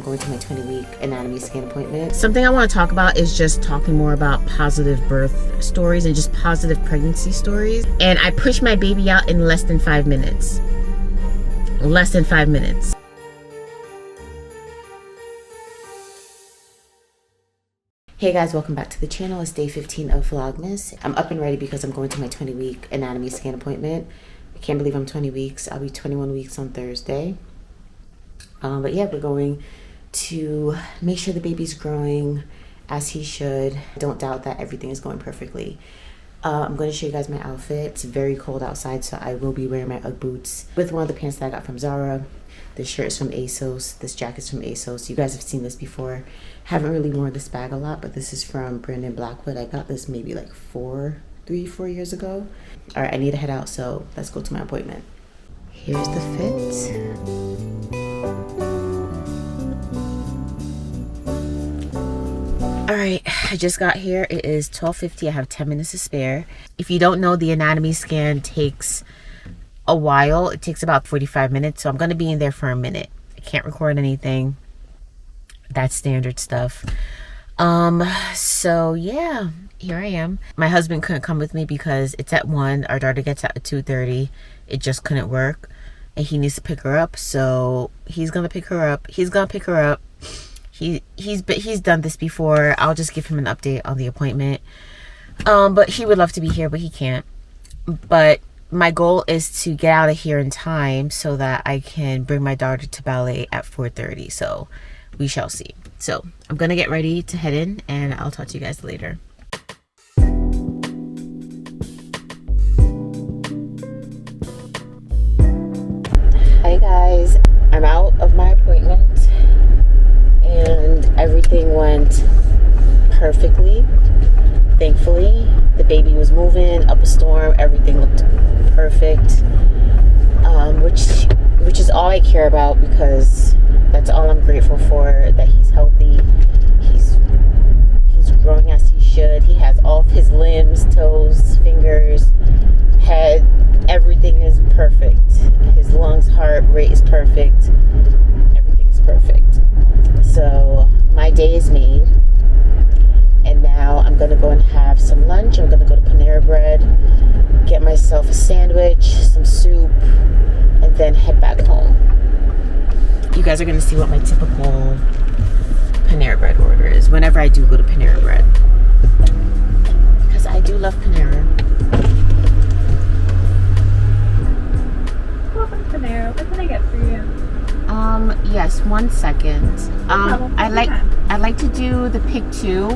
going to my 20-week anatomy scan appointment. Something I want to talk about is just talking more about positive birth stories and just positive pregnancy stories. And I pushed my baby out in less than 5 minutes. Less than 5 minutes. Hey guys, welcome back to the channel. It's day 15 of Vlogmas. I'm up and ready because I'm going to my 20-week anatomy scan appointment. I can't believe I'm 20 weeks. I'll be 21 weeks on Thursday. But yeah, we're going to make sure the baby's growing as he should. I don't doubt that everything is going perfectly. I'm going to show you guys my outfit. It's very cold outside, so I will be wearing my Ugg boots with one of the pants that I got from Zara. This shirt is from ASOS. This jacket's from ASOS. You guys have seen this before. Haven't really worn this bag a lot, but this is from Brandon Blackwood. I got this maybe like 4 years ago. All right, I need to head out, so let's go to my appointment. Here's the fit. All right, I just got here. It is 12:50. I have 10 minutes to spare. If you don't know, the anatomy scan takes a while. It takes about 45 minutes, so I'm going to be in there for a minute. I can't record anything. That's standard stuff. So yeah, here I am. My husband couldn't come with me because it's at 1. Our daughter gets out at 2:30. It just couldn't work, and he needs to pick her up, so he's gonna pick her up. He's done this before. I'll just give him an update on the appointment. But he would love to be here, but he can't. But my goal is to get out of here in time so that I can bring my daughter to ballet at 4:30. So we shall see. So I'm gonna get ready to head in, and I'll talk to you guys later. Hi guys, I'm out of my appointment and everything went perfectly. Thankfully, the baby was moving up a storm. Everything looked perfect, which is all I care about, because that's all I'm grateful for, that he's healthy. He's growing as he should. He has all of his limbs, toes, fingers, head. Everything is perfect. His lungs, heart rate is perfect. Everything is perfect. So my day is made. And now I'm going to go and have some lunch. I'm going to go to Panera Bread, get myself a sandwich, some soup, and then head back home. You guys are going to see what my typical Panera Bread order is whenever I do go to Panera Bread, because I do love Panera. Welcome to Panera. What can I get for you? Yes, 1 second. I'd like to do the pick 2.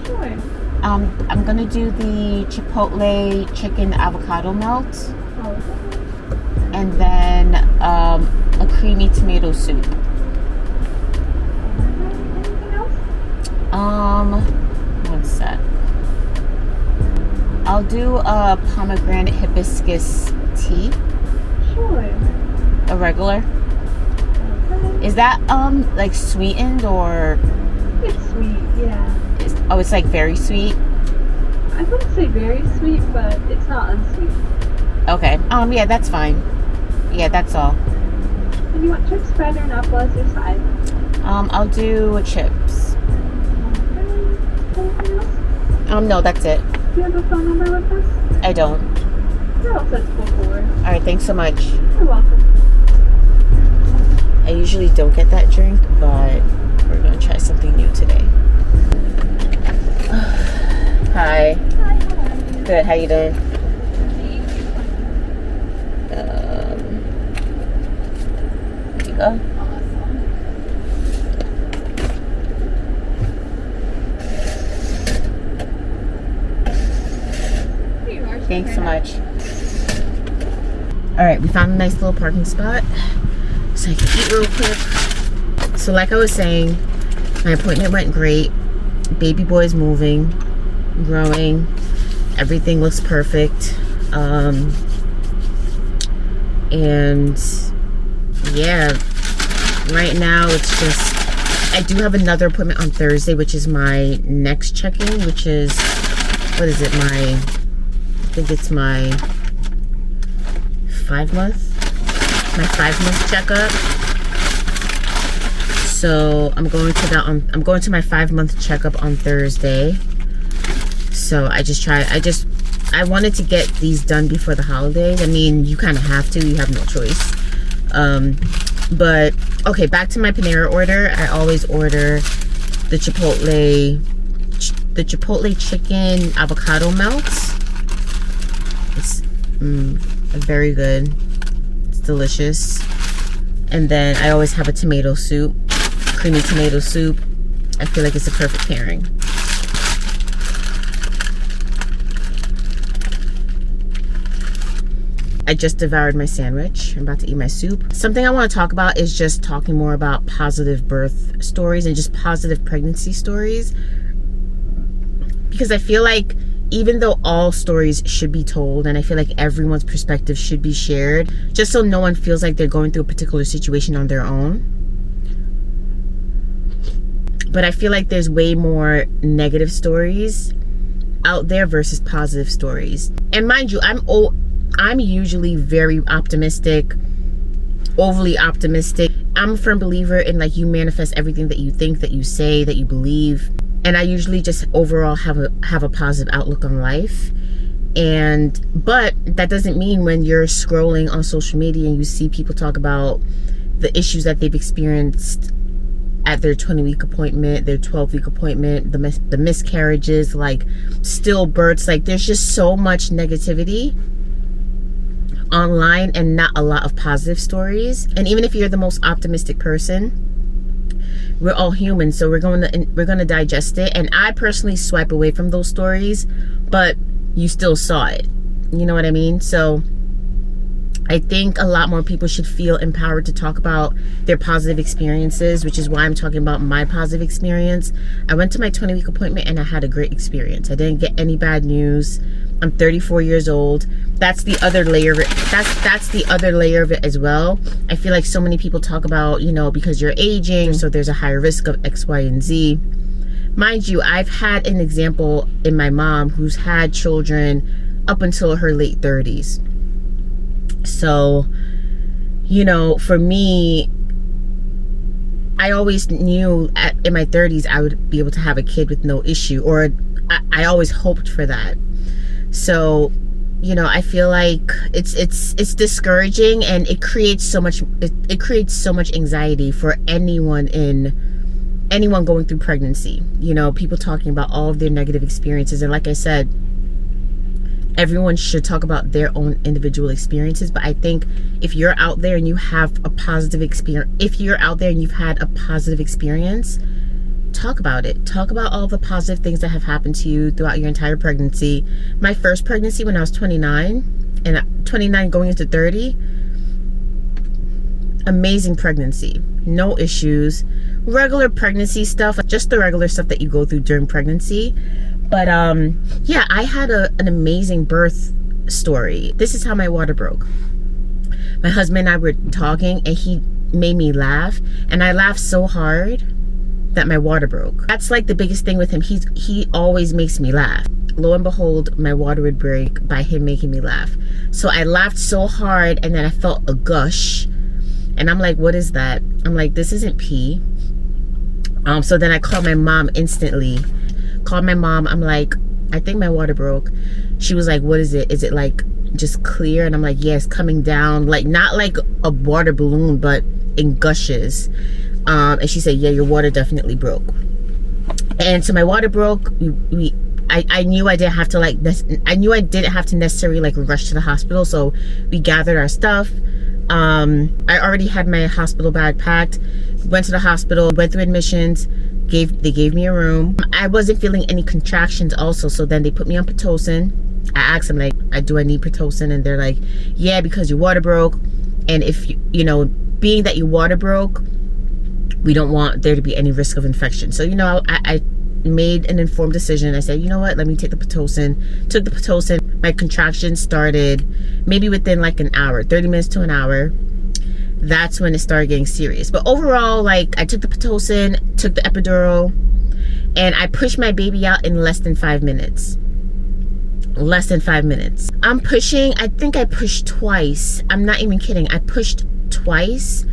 Sure. I'm gonna do the Chipotle chicken avocado melt, and then a creamy tomato soup. Anything else? 1 sec. I'll do a pomegranate hibiscus tea. Sure. A regular. Okay. Is that like sweetened or? It's sweet, yeah. It's like very sweet. I wouldn't say very sweet, but it's not unsweet. Okay. Yeah, that's fine. Yeah, that's all. And you want chips, bread, or an apple as your side? I'll do chips. Okay. Anything else? No, that's it. Do you have a phone number with us? I don't. You're all set to go forward. All right, thanks so much. You're welcome. I usually don't get that drink, but we're gonna try something new today. Hi. Hi, how are you? Good. How you doing? Here you go. Here you are. Thanks so much. All right, we found a nice little parking spot, so I can eat real quick. So like I was saying, my appointment went great. Baby boy is moving, growing. Everything looks perfect. And yeah, right now it's just, I do have another appointment on Thursday, which is my next check-in, which is, what is it, I think it's my 5 month checkup. So I'm going to my 5-month checkup on Thursday. So I wanted to get these done before the holidays. I mean, you kind of have to, you have no choice. But okay, back to my Panera order. I always order the Chipotle chicken avocado melts. It's very good. It's delicious. And then I always have a tomato soup, creamy tomato soup. I feel like it's a perfect pairing. I just devoured my sandwich. I'm about to eat my soup. Something I want to talk about is just talking more about positive birth stories and just positive pregnancy stories. Because I feel like even though all stories should be told, and I feel like everyone's perspective should be shared, just so no one feels like they're going through a particular situation on their own. But I feel like there's way more negative stories out there versus positive stories. And mind you, I'm usually very optimistic, overly optimistic. I'm a firm believer in like you manifest everything that you think, that you say, that you believe. And I usually just overall have a positive outlook on life. But that doesn't mean when you're scrolling on social media and you see people talk about the issues that they've experienced at their 20-week appointment, their 12-week appointment, the miscarriages, like stillbirths, like there's just so much negativity online and not a lot of positive stories. And even if you're the most optimistic person, we're all human, so we're going to digest it. And I personally swipe away from those stories, but you still saw it, you know what I mean? So I think a lot more people should feel empowered to talk about their positive experiences, which is why I'm talking about my positive experience. I went to my 20-week appointment and I had a great experience. I didn't get any bad news. I'm 34 years old. That's the other layer of it. That's the other layer of it as well. I feel like so many people talk about, you know, because you're aging, so there's a higher risk of X, Y, and Z. Mind you, I've had an example in my mom who's had children up until her late 30s. So, you know, for me, I always knew in my 30s I would be able to have a kid with no issue, or I always hoped for that. So, you know, I feel like it's discouraging, and it creates so much anxiety for anyone going through pregnancy. You know, people talking about all of their negative experiences, and like I said, everyone should talk about their own individual experiences. But I think if you're out there and you have a positive experience, if you're out there and you've had a positive experience, talk about it. Talk about all the positive things that have happened to you throughout your entire pregnancy. My first pregnancy when I was 29, and 29 going into 30, amazing pregnancy, no issues, regular pregnancy stuff, just the regular stuff that you go through during pregnancy. But yeah, I had an amazing birth story. This is how my water broke. My husband and I were talking, and he made me laugh, and I laughed so hard that my water broke. That's like the biggest thing with him. He always makes me laugh. Lo and behold, my water would break by him making me laugh. So I laughed so hard, and then I felt a gush, and I'm like, what is that? I'm like, this isn't pee. So then I called my mom instantly. Called my mom. I'm like, I think my water broke. She was like, what is it? Is it like just clear? And I'm like, yeah, it's coming down, like not like a water balloon, but in gushes. And she said, yeah, your water definitely broke. And so my water broke. I knew I didn't have to necessarily like rush to the hospital. So we gathered our stuff. I already had my hospital bag packed. Went to the hospital, went through admissions. They gave me a room. I wasn't feeling any contractions also, so then they put me on Pitocin. I asked them, like, do I need Pitocin? And they're like, yeah, because your water broke, and if you know, being that your water broke, we don't want there to be any risk of infection. So, you know, I made an informed decision. I said, you know what, let me take the Pitocin. Took the Pitocin. My contractions started maybe within like an hour, 30 minutes to an hour. That's when it started getting serious. But overall, like, I took the Pitocin, took the epidural, and I pushed my baby out in less than 5 minutes. Less than 5 minutes. I'm pushing, I think I pushed twice. I'm not even kidding. I pushed twice,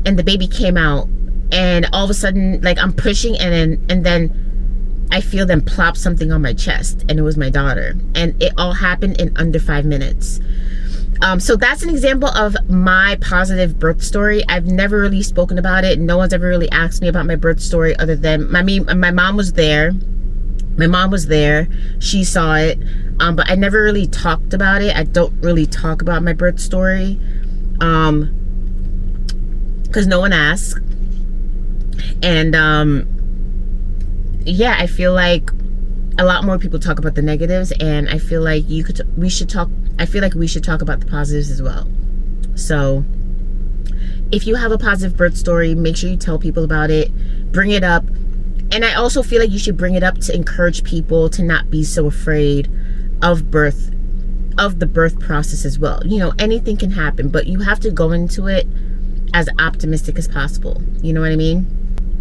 and the baby came out and all of a sudden, like, I'm pushing, and then I feel them plop something on my chest, and it was my daughter, and it all happened in under 5 minutes. So that's an example of my positive birth story. I've never really spoken about it. No one's ever really asked me about my birth story, other than my mom was there. My mom was there. She saw it, but I never really talked about it. I don't really talk about my birth story, because no one asked. And yeah, I feel like a lot more people talk about the negatives, and I feel like we should talk about the positives as well. So if you have a positive birth story, make sure you tell people about it, bring it up. And I also feel like you should bring it up to encourage people to not be so afraid of the birth process as well. You know, anything can happen, but you have to go into it as optimistic as possible. You know what I mean?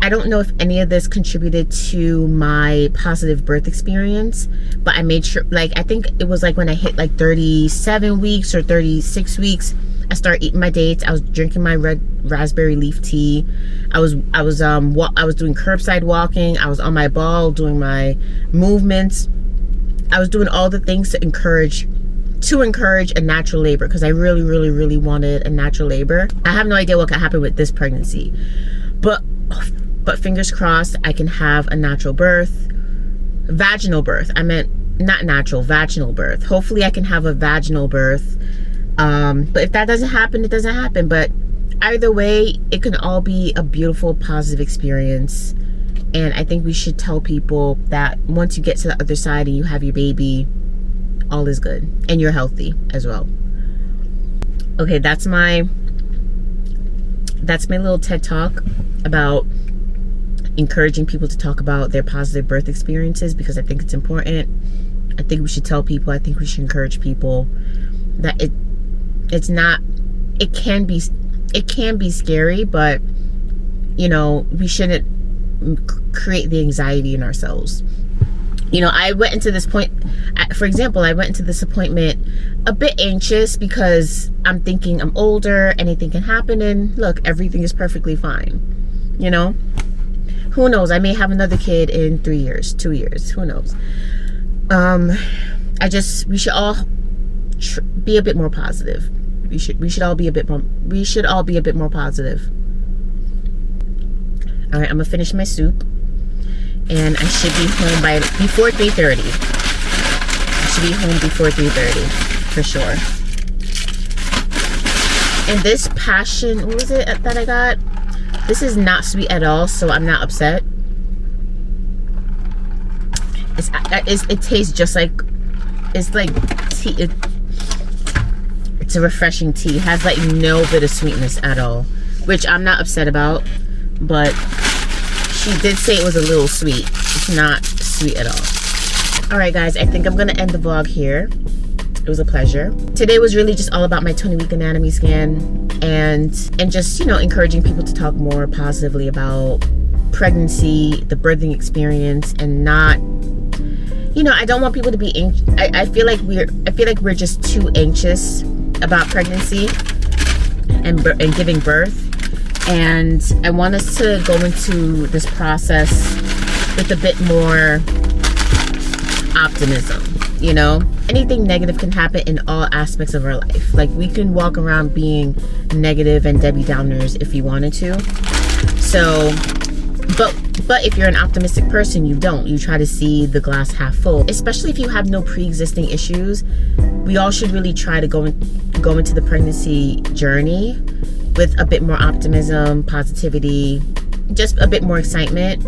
I don't know if any of this contributed to my positive birth experience, but I made sure, like, I think it was like when I hit like 37 weeks or 36 weeks, I started eating my dates. I was drinking my red raspberry leaf tea. I was doing curbside walking. I was on my ball doing my movements. I was doing all the things to encourage a natural labor, because I really, really, really wanted a natural labor. I have no idea what could happen with this pregnancy, but fingers crossed I can have a natural birth. Vaginal birth. I meant not natural, vaginal birth. Hopefully I can have a vaginal birth. But if that doesn't happen, it doesn't happen. But either way, it can all be a beautiful, positive experience. And I think we should tell people that once you get to the other side and you have your baby, all is good. And you're healthy as well. Okay, that's my little TED Talk about encouraging people to talk about their positive birth experiences, because I think it's important. I think we should tell people, I think we should encourage people that it can be scary, but you know, we shouldn't create the anxiety in ourselves. You know, I went into this appointment a bit anxious, because I'm thinking I'm older, anything can happen, and look, everything is perfectly fine. You know, who knows? I may have another kid in 3 years, 2 years, who knows? We should all be a bit more positive. We should all be a bit more positive. All right, I'm gonna finish my soup, and I should be home before 3:30. I should be home before 3:30 for sure. And this passion, what was it that I got? This is not sweet at all, so I'm not upset. It tastes just like, it's like tea. It's a refreshing tea. It has like no bit of sweetness at all, which I'm not upset about. But she did say it was a little sweet. It's not sweet at all. All right, guys, I think I'm gonna end the vlog here. It was a pleasure. Today was really just all about my 20-week anatomy scan, and just, you know, encouraging people to talk more positively about pregnancy, the birthing experience, and not, you know, I don't want people to be anxious. I feel like we're just too anxious about pregnancy and giving birth, and I want us to go into this process with a bit more optimism. You know, anything negative can happen in all aspects of our life. Like, we can walk around being negative and Debbie Downers if you wanted to. So, but if you're an optimistic person, you don't. You try to see the glass half full. Especially if you have no pre-existing issues. We all should really try to go into the pregnancy journey with a bit more optimism, positivity, just a bit more excitement,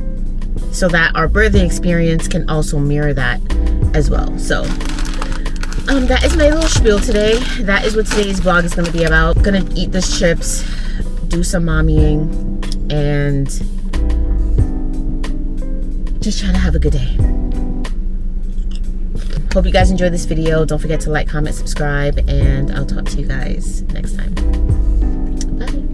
so that our birthing experience can also mirror that as well. So that is my little spiel today. That is what today's vlog is going to be about. I'm gonna eat these chips, do some mommying, and just trying to have a good day. Hope you guys enjoyed this video. Don't forget to like, comment, subscribe, and I'll talk to you guys next time. Bye.